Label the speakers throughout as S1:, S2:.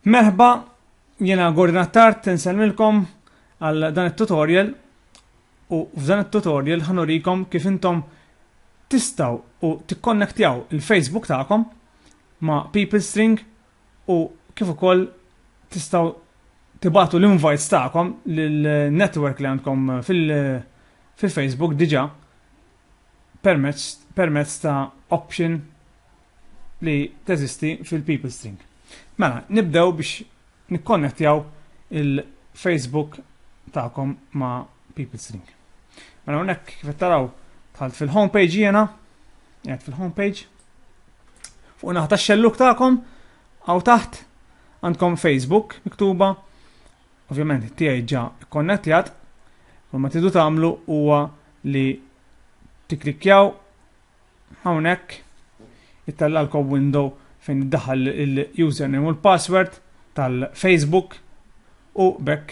S1: Merħba, jena Gordon Attart, nselmilkom għal dan il-tutorial u f'dan il-tutorial ħanurikom kif intom tistaw u tikkonnektjaw il-Facebook ta'kom ma' PeopleString u kif ukoll tistaw tibatu l-invites ta'kom lil-network li għandkom fil-Facebook diġa permezz ta' option li teżisti fil-PeopleString. Mela, nibdew biex nikkonnettjaw il-Facebook ta'kom ma' PeopleString. Mela, unnek kif taraw tħalt fil-homepage jena, jgħat fil-homepage, fuq naħta x-xelluk ta'kom, għaw taħt għandkom Facebook miktuba, ovvjament tiegħi ġa konnettjat, u ma tidu tagħmlu huwa li tiklikjaw hawnhekk ittallalkom window fejn iddaħħal il-username u l-password tal-Facebook u bekk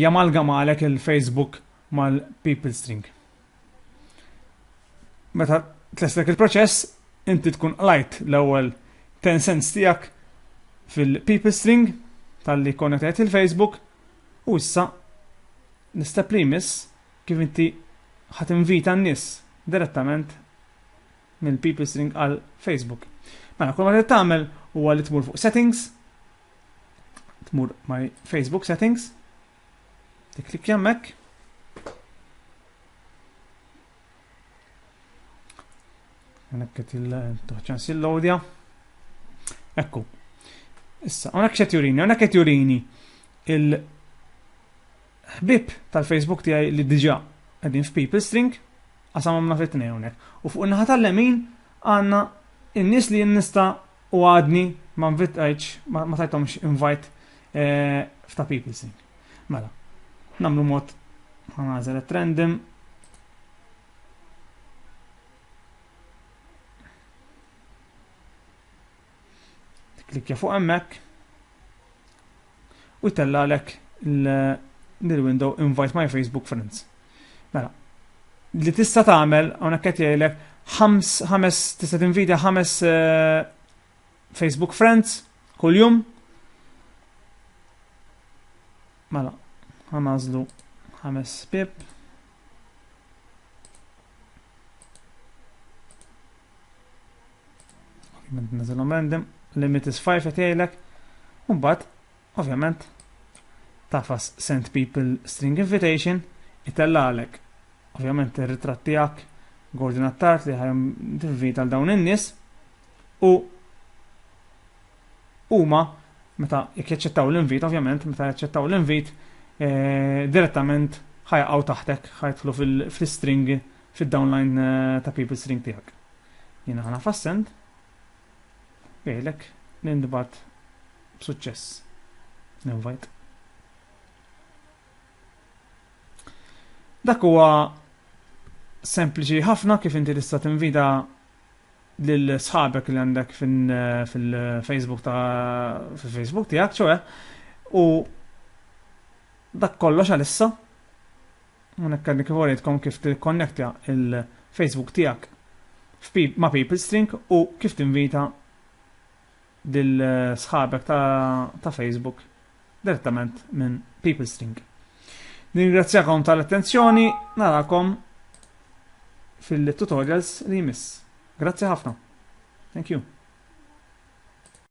S1: jamalgama għalek il-Facebook mal-PeopleString. Meta tleslek il-proċess, inti tkun għalajt l-ewwel 10 cents tiegħek fil-PeopleString tal-li konnettajt il-Facebook u issa l-istep li jmiss kif inti ħatinvita n-nies direttament mill-PeopleString għal Facebook. Mela, kull ma tagħmel huwa li tmur fuq settings, tmur my Facebook settings, tiklik hemmhekk. Hemmhekk il-toħċans il-lodja. Ekku. Issa, hawnhekk qed jurini, hawnhekk qed jurini il-ħbieb tal-Facebook tiegħi li diġà qegħdin f'PeopleString qasamhomna fit-tnejn hawnhekk. U fuq in-naħa tal-lemin għandna in-nies li nista u għadni ma nvitajtx ma tajtomx invite f'ta' PeopleString. Mela, namlu mod ħanażel it-trendim. Tiklikja fuq hemmhekk u jtellalek il-window invite my Facebook friends. Mela, li tista' tagħmel hawnhekk qed jgħidlek ħames tista' tinvidja 5 Facebook friends kuljum. Mela, ħanażlu 5 ħbieb. Ovvjament nażilhom random, limit is 5 qed jgħidlek. U mbagħad, ovvjament, tafas send PeopleString invitation, itallalek ovvjament ir-ritratt tiegħek Gordon Attart li ħajhom tinvita għal dawn in-nies u huma meta jekk jaċċettaw l-invit, ovvjament meta jaċċettaw l-invit direttament ħajqgħu taħtek, ħajtlu fil-string fid-downline ta' PeopleString tiegħek. Jiena ħanafas send jgħidlek li ndibgħat b'suċċess l-invite. Dak huwa sempliċi ħafna kif inti tista' tinvita lil sħabek li għandek fil-Facebook fil-Facebook tiegħek ċoe u dak kollox għalissa. Hawnhekk għandi kif uritkom kif tikkonnektja il-Facebook tiegħek ma' PeopleString u kif tinvita lil sħabek ta' Facebook direttament minn PeopleString. Ningrazzjakom tal-attenzjoni, narakom fil-tutorials li jmiss. Grazzi ħafna. Thank you.